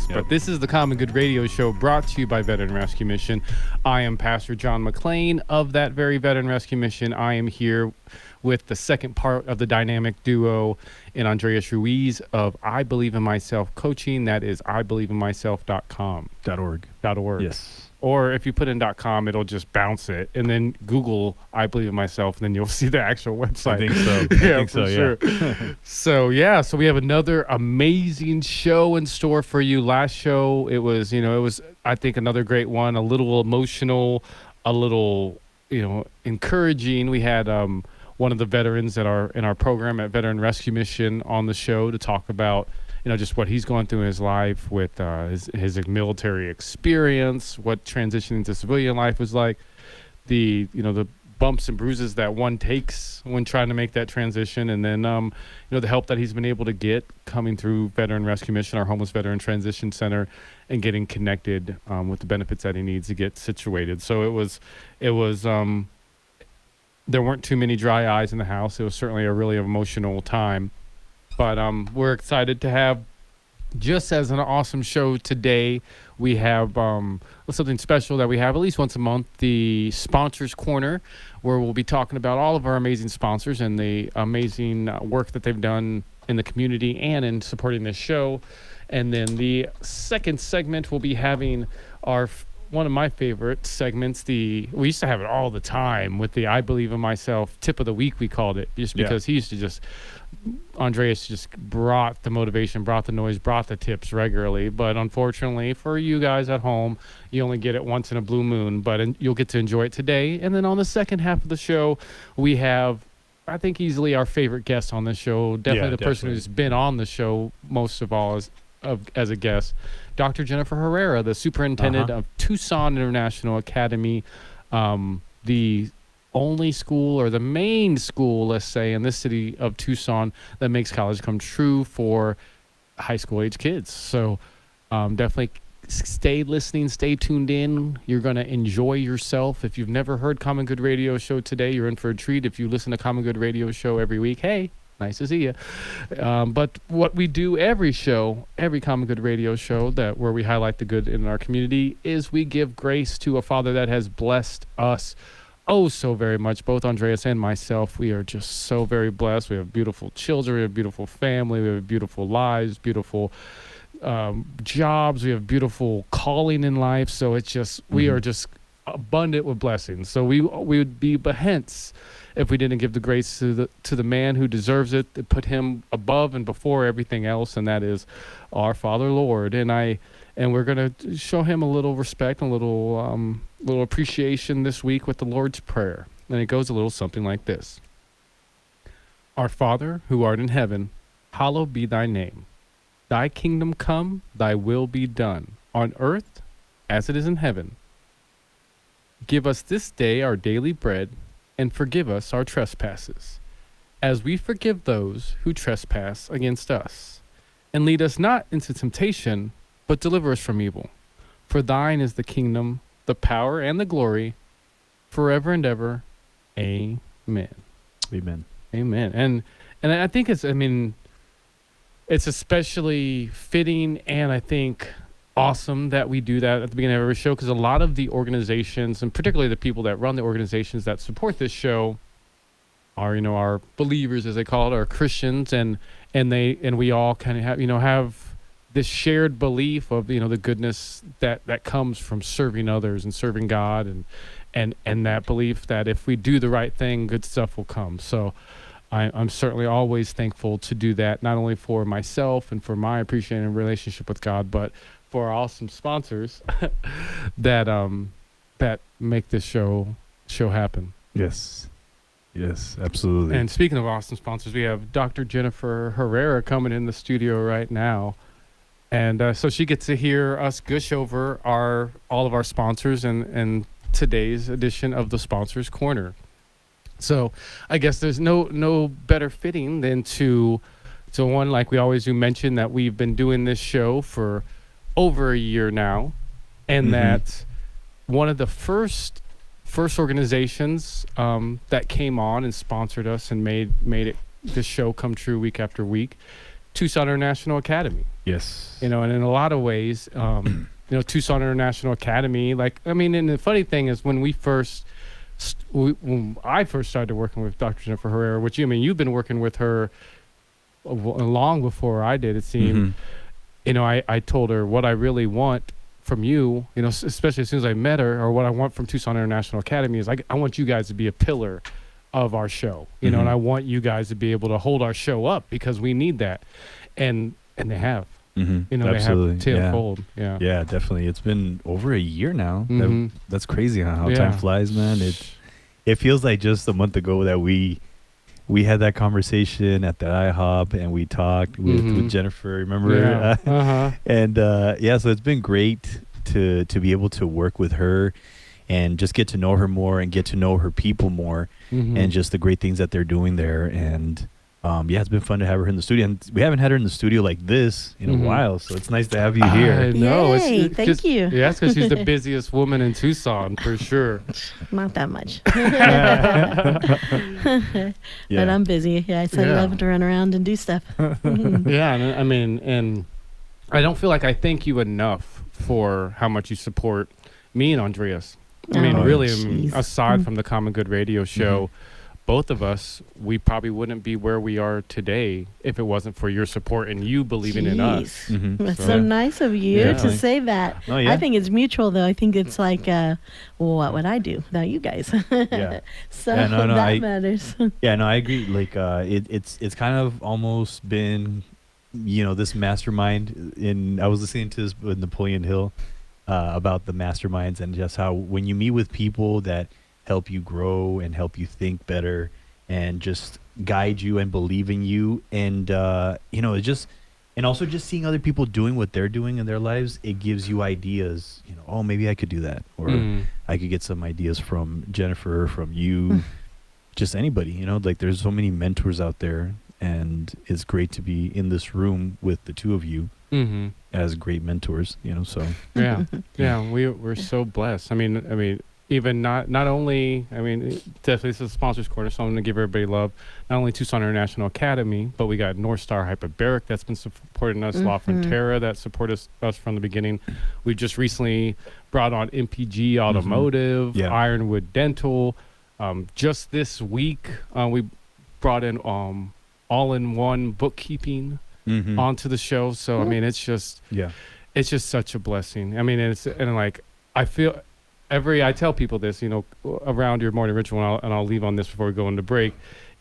Yep. But this is the Common Good Radio Show brought to you by Veteran Rescue Mission. I am Pastor John McClain of that very Veteran Rescue Mission. I am here with the second part of the dynamic duo in Andreas Ruiz of I Believe in Myself Coaching. That is IBelieveInMyself.com. .org. Yes. Or if you put in .com, it'll just bounce it. And then Google I Believe in Myself, and then you'll see the actual website. I think so. Yeah, I think so, sure. So we have another amazing show in store for you. Last show, it was, I think, another great one, a little emotional, a little, encouraging. We had one of the veterans in our program at Veteran Rescue Mission on the show to talk about just what he's going through in his life with his military experience, what transitioning to civilian life was like, the bumps and bruises that one takes when trying to make that transition, and then the help that he's been able to get coming through Veteran Rescue Mission, our Homeless Veteran Transition Center, and getting connected with the benefits that he needs to get situated. So it was there weren't too many dry eyes in the house. It was certainly a really emotional time. But we're excited to have, just as an awesome show today, we have something special that we have at least once a month, the Sponsors Corner, where we'll be talking about all of our amazing sponsors and the amazing work that they've done in the community and in supporting this show. And then the second segment, we'll be having one of my favorite segments. We used to have it all the time with the I Believe in Myself tip of the week, we called it, just because he used to Andreas just brought the motivation, brought the noise, brought the tips regularly. But unfortunately for you guys at home, you only get it once in a blue moon, but you'll get to enjoy it today. And then on the second half of the show, we have, I think, easily our favorite guest on the show, definitely the person who's been on the show most of all as a guest, Dr. Jennifer Herrera, the superintendent of Tucson International Academy, the only school, or the main school, let's say, in this city of Tucson that makes college come true for high school age kids. So definitely stay listening, stay tuned in. You're going to enjoy yourself. If you've never heard Common Good Radio Show today, you're in for a treat. If you listen to Common Good Radio Show every week, hey, nice to see you. But what we do every Common Good Radio Show where we highlight the good in our community is we give grace to a Father that has blessed us so very much. Both Andreas and myself, we are just so very blessed. We have beautiful children, we have beautiful family, we have beautiful lives, beautiful jobs, we have beautiful calling in life. So it's just, we are just abundant with blessings. So we would be behance if we didn't give the grace to the man who deserves it, to put him above and before everything else, and that is our Father Lord. And we're going to show him a little respect, a little appreciation this week with the Lord's Prayer. And it goes a little something like this. Our Father, who art in heaven, hallowed be thy name. Thy kingdom come, thy will be done, on earth as it is in heaven. Give us this day our daily bread, and forgive us our trespasses, as we forgive those who trespass against us. And lead us not into temptation, but deliver us from evil. For thine is the kingdom, the power, and the glory, forever and ever. Amen. Amen. Amen. And I think it's especially fitting, and I think awesome that we do that at the beginning of every show, because a lot of the organizations, and particularly the people that run the organizations that support this show, are our believers, as they call it, are Christians, and we all kind of have this shared belief of the goodness that comes from serving others and serving God, and that belief that if we do the right thing, good stuff will come. So I'm certainly always thankful to do that, not only for myself and for my appreciating relationship with God, but for our awesome sponsors that make this show happen. Yes, absolutely. And speaking of awesome sponsors, we have Dr. Jennifer Herrera coming in the studio right now. And so she gets to hear us gush over all of our sponsors and today's edition of the Sponsors Corner. So I guess there's no better fitting than to one, like we always do, mention that we've been doing this show for over a year now, and that one of the first organizations that came on and sponsored us and made this show come true week after week, Tucson International Academy. Yes. And in a lot of ways, Tucson International Academy, and the funny thing is when when I first started working with Dr. Jennifer Herrera, which you've been working with her long before I did, it seemed. I told her what I really want from you, especially as soon as I met her, or what I want from Tucson International Academy is I want you guys to be a pillar of our show, and I want you guys to be able to hold our show up because we need that. And they have. They have tenfold. Yeah, definitely. It's been over a year now. That's crazy how Yeah. time flies, man. It feels like just a month ago that we had that conversation at the IHOP and we talked with Jennifer, remember? Yeah. And so it's been great to be able to work with her and just get to know her more and get to know her people more and just the great things that they're doing there. And it's been fun to have her in the studio. And we haven't had her in the studio like this in a while, so it's nice to have you here. I know. Yay, thank you. Yeah, that's because she's the busiest woman in Tucson, for sure. Not that much. Yeah. But I'm busy. Yeah, so I love to run around and do stuff. Yeah, and I don't feel like I thank you enough for how much you support me and Andreas. Jeez. Aside from the Common Good Radio Show, both of us, we probably wouldn't be where we are today if it wasn't for your support and you believing in us. That's so nice of you to say that. Oh, yeah. I think it's mutual, though. I think it's like, what would I do without you guys? Yeah. So Yeah, no, that matters. Yeah, no, I agree. Like, it's kind of almost been, this mastermind. I was listening to this with Napoleon Hill about the masterminds and just how when you meet with people that help you grow and help you think better and just guide you and believe in you, and it's just, and also just seeing other people doing what they're doing in their lives, it gives you ideas. Oh, maybe I could do that, or I could get some ideas from Jennifer, from you, just anybody. Like there's so many mentors out there, and it's great to be in this room with the two of you as great mentors. So we're so blessed. Even not only, definitely this is a Sponsors Corner, so I'm going to give everybody love. Not only Tucson International Academy, but we got North Star Hyperbaric that's been supporting us, La Frontera that supported us from the beginning. We just recently brought on MPG Automotive, Ironwood Dental. Just this week, we brought in all-in-one bookkeeping onto the show. So, it's just such a blessing. I feel... I tell people this, around your morning ritual, and I'll leave on this before we go into break,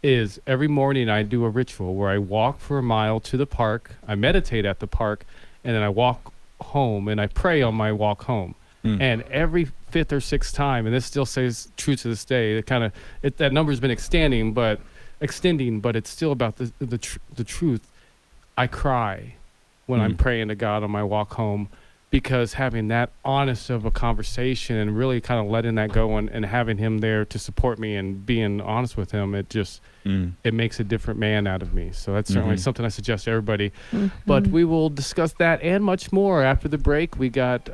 is every morning I do a ritual where I walk for a mile to the park, I meditate at the park, and then I walk home and I pray on my walk home. And every fifth or sixth time, and this still stays true to this day, that number's been extending, but it's still about the truth. I cry when I'm praying to God on my walk home. Because having that honest of a conversation and really kind of letting that go and having him there to support me and being honest with him, it just it makes a different man out of me. So that's certainly something I suggest to everybody. But we will discuss that and much more after the break. We got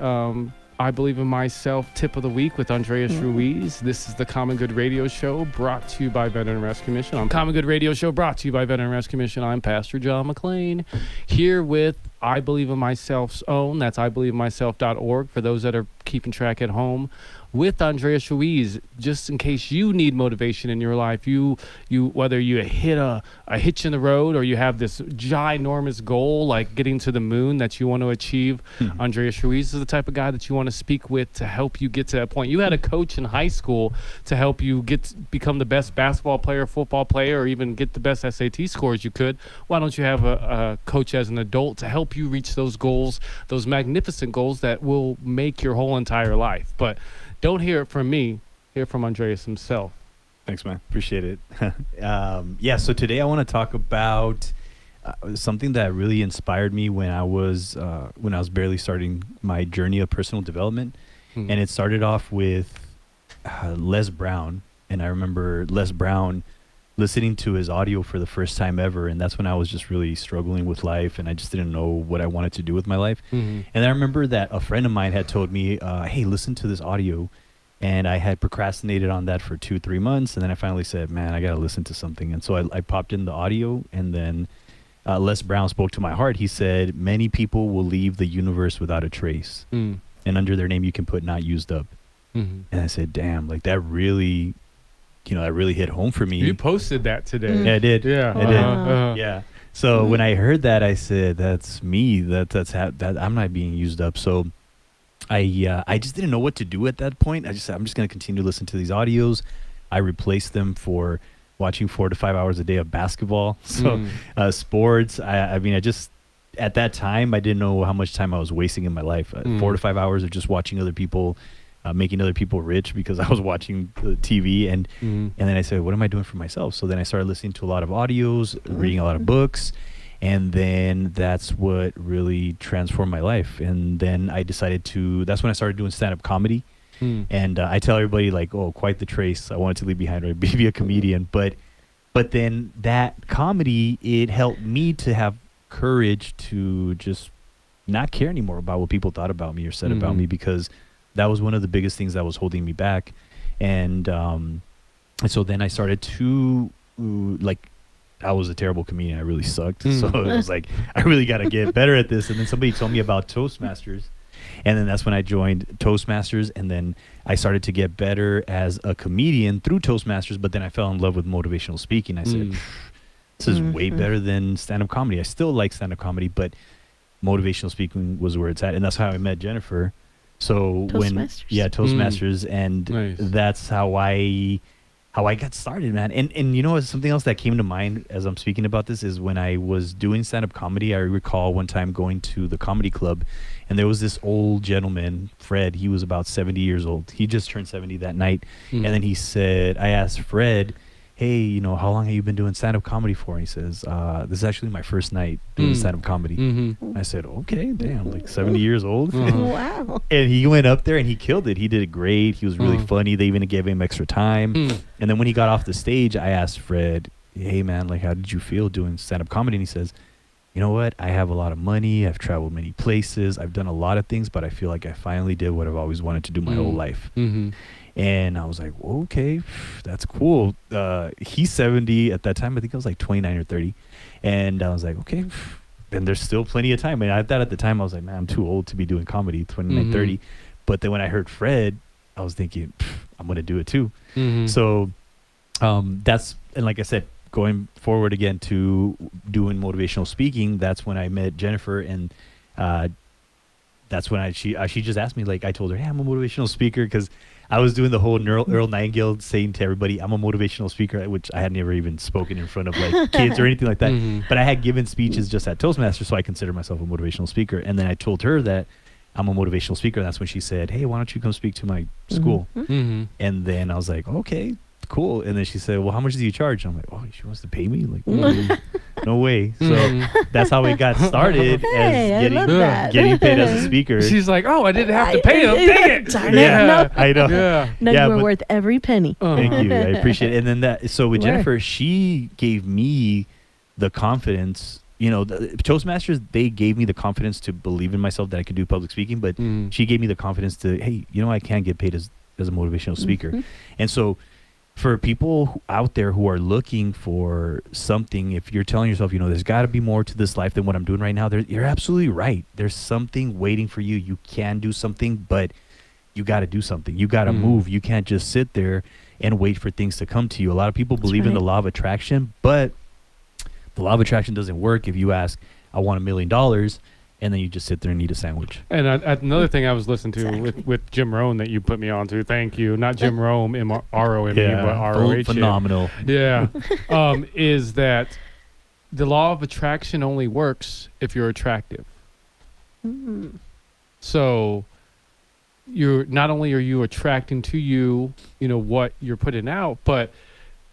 I Believe in Myself Tip of the Week with Andreas Ruiz. This is the Common Good Radio Show brought to you by Veteran Rescue Mission. Common Good Radio Show brought to you by Veteran Rescue Mission. I'm Pastor John McLean here with I Believe in Myself's own. That's IBelieveInMyself.org for those that are keeping track at home. With Andreas Ruiz, just in case you need motivation in your life, you whether you hit a hitch in the road or you have this ginormous goal like getting to the moon that you want to achieve, Andreas Ruiz is the type of guy that you want to speak with to help you get to that point. You had a coach in high school to help you become the best basketball player, football player, or even get the best SAT scores you could. Why don't you have a coach as an adult to help you reach those goals, those magnificent goals that will make your whole entire life? But don't hear it from me. Hear it from Andreas himself. Thanks, man. Appreciate it. So today I want to talk about something that really inspired me when I was barely starting my journey of personal development. And it started off with Les Brown. And I remember Les Brown listening to his audio for the first time ever. And that's when I was just really struggling with life. And I just didn't know what I wanted to do with my life. And I remember that a friend of mine had told me, hey, listen to this audio. And I had procrastinated on that for 2-3 months. And then I finally said, man, I got to listen to something. And so I popped in the audio. And then Les Brown spoke to my heart. He said, many people will leave the universe without a trace. Mm. And under their name, you can put not used up. Mm-hmm. And I said, damn, like that really, that really hit home for me. You posted that today. Yeah, I did. Yeah. I did. Uh-huh. Yeah. So when I heard that, I said, that's me. That I'm not being used up. So I just didn't know what to do at that point. I just said, I'm just going to continue to listen to these audios. I replaced them for watching 4 to 5 hours a day of basketball. So sports, I mean, I just, at that time, I didn't know how much time I was wasting in my life. 4 to 5 hours of just watching other people, making other people rich because I was watching TV. And then I said, what am I doing for myself? So then I started listening to a lot of audios, reading a lot of books. And then that's what really transformed my life. And then I decided that's when I started doing stand-up comedy. And I tell everybody, like, oh, quite the trace I wanted to leave behind, right? Be a comedian. But then that comedy, it helped me to have courage to just not care anymore about what people thought about me or said about me, because that was one of the biggest things that was holding me back. And so then I started to, I was a terrible comedian. I really sucked. So it was like, I really got to get better at this. And then somebody told me about Toastmasters. And then that's when I joined Toastmasters. And then I started to get better as a comedian through Toastmasters. But then I fell in love with motivational speaking. I said, this is way better than stand-up comedy. I still like stand-up comedy, but motivational speaking was where it's at. And that's how I met Jennifer. So Toastmasters. And that's how I got started, man. And something else that came to mind as I'm speaking about this is when I was doing stand-up comedy, I recall one time going to the comedy club, and there was this old gentleman, Fred. He was about 70 years old. He just turned 70 that night. And then he said, I asked Fred, hey, how long have you been doing stand-up comedy for? And he says, this is actually my first night doing stand-up comedy. I said, okay, damn, like 70 years old. Wow. And he went up there and he killed it. He did it great. He was really funny. They even gave him extra time. And then when he got off the stage, I asked Fred, hey, man, like, how did you feel doing stand-up comedy? And he says, you know what? I have a lot of money. I've traveled many places. I've done a lot of things, but I feel like I finally did what I've always wanted to do my whole life. And I was like, well, okay, that's cool. He's 70 at that time. I think I was like 29 or 30. And I was like, okay, then there's still plenty of time. And I thought at the time, I was like, man, I'm too old to be doing comedy, 29, 30. But then when I heard Fred, I was thinking, I'm going to do it too. So and like I said, going forward again to doing motivational speaking, that's when I met Jennifer. And that's when she just asked me, like, I told her, hey, I'm a motivational speaker, because I was doing the whole Earl Nightingale saying to everybody, I'm a motivational speaker, which I had never even spoken in front of like kids or anything like that. But I had given speeches just at Toastmasters, so I consider myself a motivational speaker. And then I told her that I'm a motivational speaker. And that's when she said, hey, why don't you come speak to my school? And then I was like, okay, cool. And then she said, well, how much do you charge? I'm like, oh, she wants to pay me? Like, no way. So that's how we got started as getting paid as a speaker. She's like, oh, I didn't have to pay him. Dang it. Darn it. No. I know. No, you were worth every penny. Thank you. I appreciate it. And then so with Jennifer, she gave me the confidence. The Toastmasters, they gave me the confidence to believe in myself that I could do public speaking, but she gave me the confidence to, hey, I can get paid as a motivational speaker. And so for people out there who are looking for something, if you're telling yourself, there's got to be more to this life than what I'm doing right now, you're absolutely right. There's something waiting for you. You can do something, but you got to do something. You got to move. You can't just sit there and wait for things to come to you. A lot of people believe in the law of attraction, but the law of attraction doesn't work if you ask, I want $1 million, and then you just sit there and eat a sandwich. And another thing I was listening to with Jim Rohn that you put me on to, thank you, not Jim Rome, R-O-M-E, but R-O-H. Phenomenal. Yeah. Is that the law of attraction only works if you're attractive. So you're not only are you attracting to you, what you're putting out, but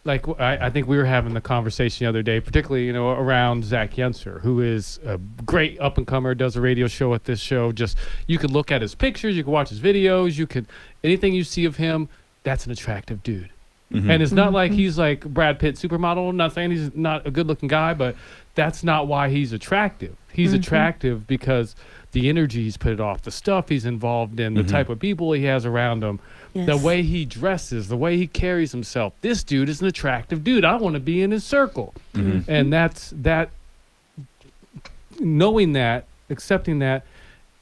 like I think we were having the conversation the other day, particularly, around Zach Yenser, who is a great up-and-comer, does a radio show at this show. Just, you can look at his pictures, you can watch his videos, anything you see of him, that's an attractive dude. And it's not like he's like Brad Pitt supermodel. I'm not saying he's not a good-looking guy, but that's not why he's attractive. He's attractive because the energy he's put off, the stuff he's involved in, the type of people he has around him, the way he dresses, the way he carries himself. This dude is an attractive dude. I want to be in his circle. And that knowing that, accepting that,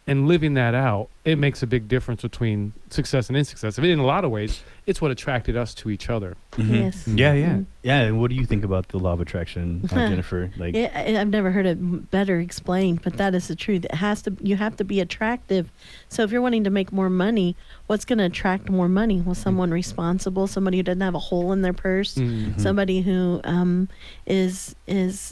and living that out, it makes a big difference between success and insuccess. I mean, in a lot of ways, it's what attracted us to each other. Yes. Yeah. And what do you think about the law of attraction, Jennifer? Like, Yeah, I've never heard it better explained, but that is the truth. You have to be attractive. So if you're wanting to make more money, what's going to attract more money? Well, someone responsible, somebody who doesn't have a hole in their purse, somebody who is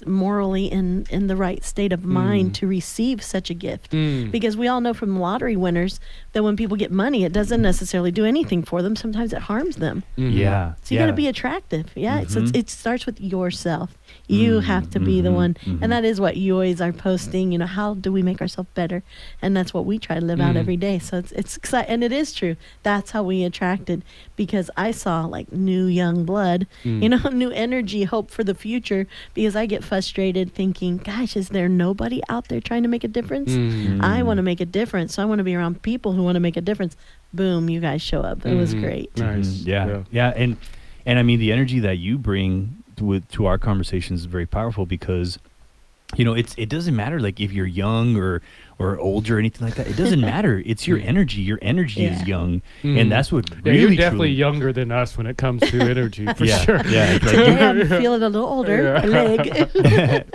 morally in the right state of mind to receive such a gift. Because we all know from the lottery winners that when people get money, it doesn't necessarily do anything for them. Sometimes it harms them. Yeah. So you got to be attractive. Yeah. So it starts with yourself. You have to be the one. And that is what you always are posting, you know, how do we make ourselves better? And that's what we try to live out every day. So it's exciting. And it is true. That's how we attracted, because I saw like new young blood, you know, new energy, hope for the future, because I get frustrated thinking, gosh, is there nobody out there trying to make a difference? I want to make a difference. So I want to be around people who want to make a difference. Boom, you guys show up. It was great. Nice. Yeah. And I mean, the energy that you bring to our conversations is very powerful, because, you know, it doesn't matter like if you're young or older or anything like that. It doesn't matter. It's your energy. Your energy is young, and that's what really. You're definitely younger than us when it comes to energy, for sure. Yeah, it's like, Today I'm feeling a little older. A leg.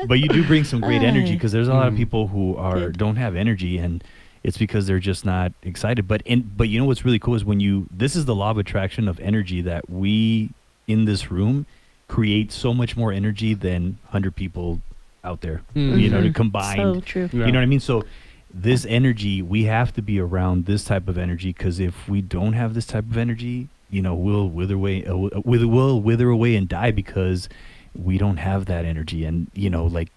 but you do bring some great energy, because there's a lot of people who don't have energy, and it's because they're just not excited. But you know what's really cool is this is the law of attraction of energy, that we in this room create so much more energy than 100 people out there, you know, to combine. So true. You know what I mean? So this energy, we have to be around this type of energy, because if we don't have this type of energy, you know, we'll wither away and die, because we don't have that energy. And, you know, like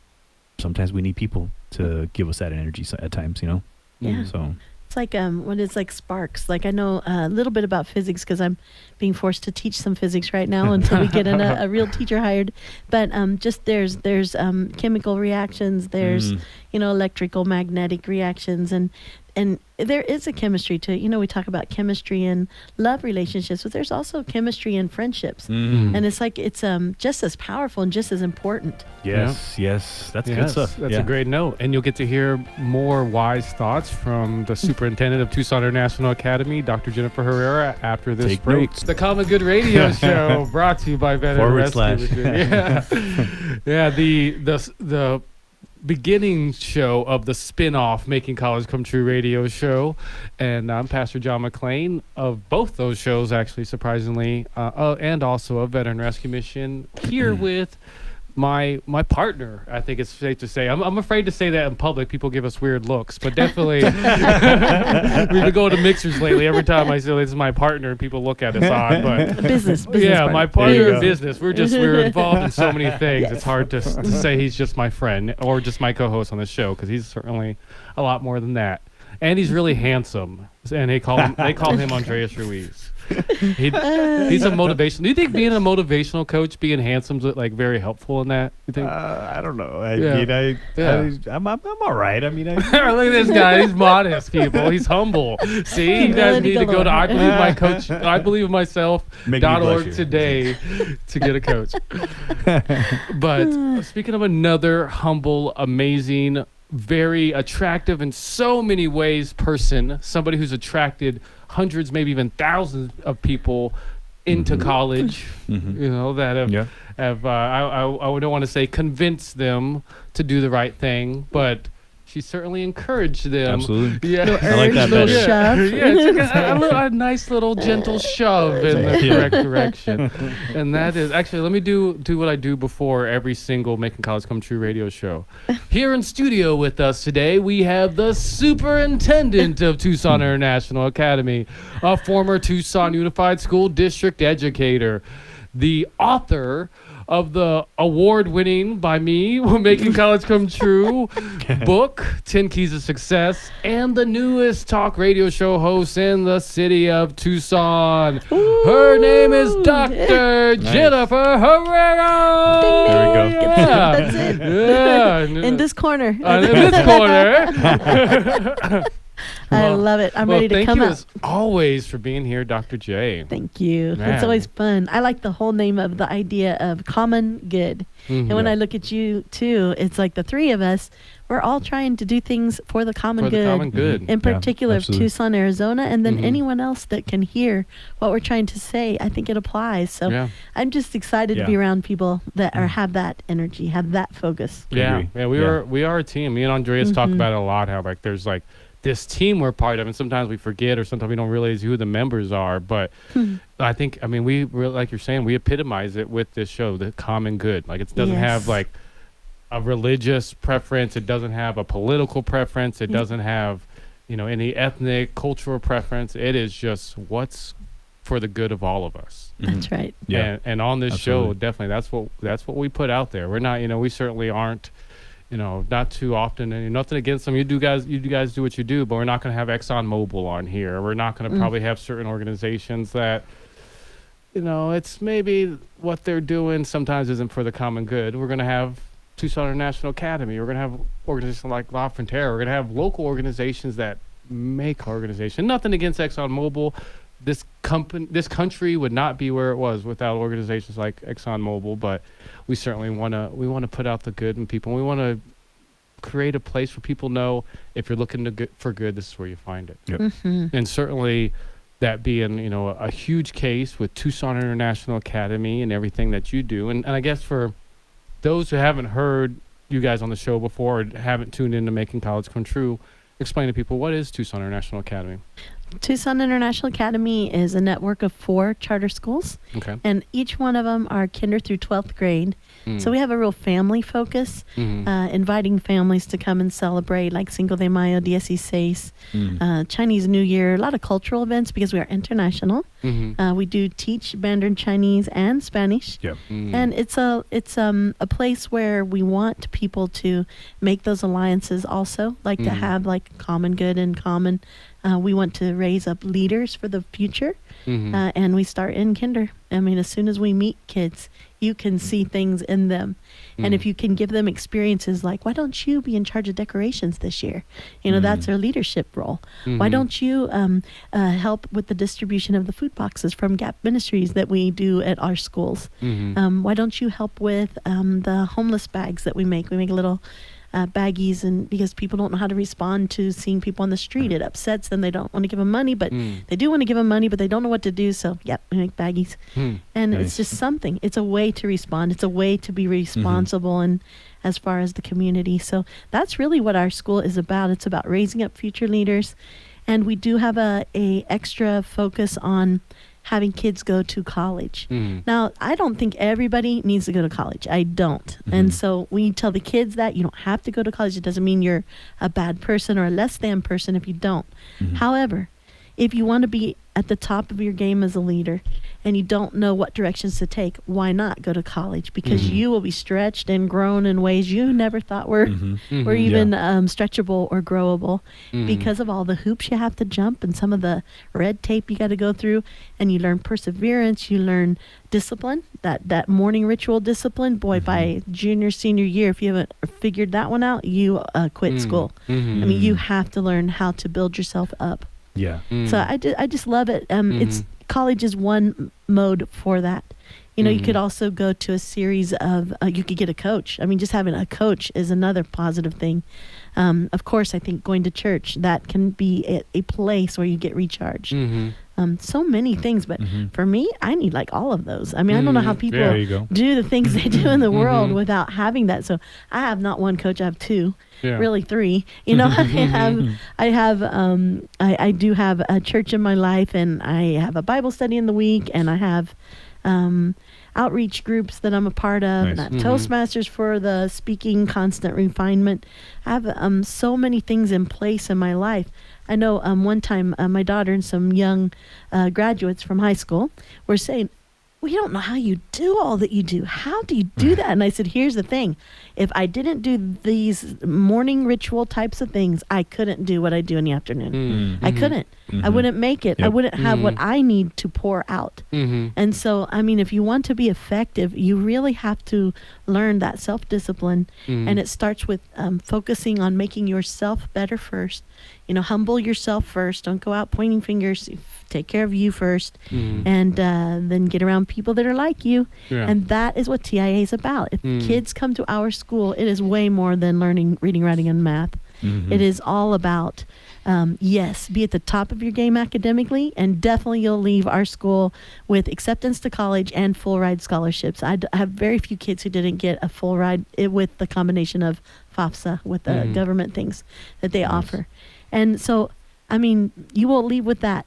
sometimes we need people to give us that energy at times, you know? Yeah. So it's like what is like sparks. Like I know a little bit about physics because I'm being forced to teach some physics right now until we get a real teacher hired. But just there's chemical reactions, there's you know, electrical magnetic reactions, and there is a chemistry to it. You know, we talk about chemistry in love relationships, but there's also chemistry in friendships. And it's like it's just as powerful and just as important. Yes, that's good stuff. That's a great note. And you'll get to hear more wise thoughts from the superintendent of Tucson International Academy, Dr. Jennifer Herrera, after this break. Notes. The Common Good Radio Show, brought to you by Veteran Rescue. Yeah, the beginning show of the spin-off Making College Come True radio show, and I'm Pastor John McClain of both those shows, actually, surprisingly, and also of Veteran Rescue Mission, here with my partner. I think it's safe to say. I'm afraid to say that in public. People give us weird looks, but definitely we've been going to mixers lately. Every time I say this is my partner, people look at us odd. But business yeah, partner. my partner in business. We're involved in so many things. It's hard to say he's just my friend or just my co-host on the show, because he's certainly a lot more than that. And he's really handsome, and they call him Andreas Ruiz. He's a motivation. Do you think being a motivational coach, being handsome, is like very helpful in that? You think? I don't know. I'm all right. I mean, look at this guy. He's modest, people. He's humble. See, you guys need to go to I believe in myself.org today to get a coach. But speaking of another humble, amazing, very attractive in so many ways person, somebody who's attracted hundreds, maybe even thousands of people into college, you know, that have I don't want to say convinced them to do the right thing, but she certainly encouraged them. Absolutely. Yeah. I like that better. A nice little gentle shove in the correct direction. And that is, actually, let me do what I do before every single Making College Come True radio show. Here in studio with us today, we have the superintendent of Tucson International Academy, a former Tucson Unified School District educator, the author of the award-winning by me, Making College Come True book, 10 Keys of Success, and the newest talk radio show host in the city of Tucson. Ooh. Her name is Dr. Jennifer Herrera. There we go. Yeah. That's it. Yeah. In this corner. In this corner. I love it. I'm ready to come Thank you out. as always for being here, Dr. J. Thank you. Man. It's always fun. I like the whole name of the idea of common good. And when I look at you too, it's like the three of us, we're all trying to do things for the common good. For the common good. In particular of absolutely. Tucson, Arizona, and then anyone else that can hear what we're trying to say. I think it applies. So I'm just excited to be around people that have that energy, have that focus. Yeah, we are a team. Me and Andreas talk about it a lot. How like there's like this team we're part of, and sometimes we forget, or sometimes we don't realize who the members are. But I think, I mean, we like you're saying, we epitomize it with this show, the common good. Like it doesn't have like a religious preference. It doesn't have a political preference. It doesn't have, you know, any ethnic, cultural preference. It is just what's for the good of all of us. That's right. Yeah. And on this show, definitely, that's what we put out there. We're not, you know, we certainly aren't, you know, not too often, and nothing against them. You guys do what you do, but we're not going to have ExxonMobil on here. We're not going to probably have certain organizations that, you know, it's maybe what they're doing sometimes isn't for the common good. We're going to have Tucson International Academy. We're going to have organizations like La Frontera. We're going to have local organizations that make organization. Nothing against ExxonMobil. This country would not be where it was without organizations like ExxonMobil, but we certainly want to put out the good in people. We want to create a place where people know if you're looking for good, this is where you find it. Yep. And certainly that being, you know, a huge case with Tucson International Academy and everything that you do. And I guess for those who haven't heard you guys on the show before or haven't tuned into Making College Come True, explain to people, what is Tucson International Academy? Tucson International Academy is a network of 4 charter schools. Okay. And each one of them are kinder through 12th grade. So we have a real family focus, inviting families to come and celebrate, like Cinco de Mayo, Dia Seis, Chinese New Year, a lot of cultural events because we are international. We do teach Mandarin Chinese and Spanish. Yep. And it's a place where we want people to make those alliances also, like to have like common good and common. We want to raise up leaders for the future, and we start in kinder. I mean, as soon as we meet kids, you can see things in them. And if you can give them experiences like, why don't you be in charge of decorations this year? You know, that's our leadership role. Why don't you help with the distribution of the food boxes from Gap Ministries that we do at our schools? Why don't you help with the homeless bags that we make? We make little baggies, and because people don't know how to respond to seeing people on the street, it upsets them. They don't want to give them money, but they do want to give them money, but they don't know what to do. So we make baggies. And it's just something. It's a way to respond. It's a way to be responsible and as far as the community. So that's really what our school is about. It's about raising up future leaders. And we do have a extra focus on having kids go to college. Now, I don't think everybody needs to go to college. I don't. And so we tell the kids that you don't have to go to college. It doesn't mean you're a bad person or a less than person if you don't. However, if you want to be at the top of your game as a leader and you don't know what directions to take, why not go to college? Because you will be stretched and grown in ways you never thought were even stretchable or growable because of all the hoops you have to jump and some of the red tape you got to go through. And you learn perseverance, you learn discipline, that morning ritual discipline. Boy, by junior, senior year, if you haven't figured that one out, you quit school. I mean, you have to learn how to build yourself up. Yeah. So I just love it. It's college is one mode for that. You know, you could also go to a series of, you could get a coach. I mean, just having a coach is another positive thing. Of course, I think going to church, that can be a place where you get recharged. So many things, but for me, I need like all of those. I mean, I don't know how people do the things they do in the world without having that. So I have not one coach, I have 2. Really 3. You know, I do have a church in my life, and I have a Bible study in the week, and I have outreach groups that I'm a part of, and I have Toastmasters for the speaking constant refinement. I have so many things in place in my life. I know one time my daughter and some young graduates from high school were saying, we don't know how you do all that you do. How do you do that? And I said, here's the thing. If I didn't do these morning ritual types of things, I couldn't do what I do in the afternoon. I couldn't. I wouldn't make it. I wouldn't have what I need to pour out. And so, I mean, if you want to be effective, you really have to learn that self-discipline. And it starts with focusing on making yourself better first. humble yourself first. Don't go out pointing fingers. Take care of you first, and then get around people that are like you. Yeah. And that is what TIA is about. If kids come to our school, it is way more than learning reading, writing, and math. It is all about, yes, be at the top of your game academically, and definitely you'll leave our school with acceptance to college and full ride scholarships. I have very few kids who didn't get a full ride with the combination of FAFSA, with the government things that they offer. And so, I mean, you will leave with that.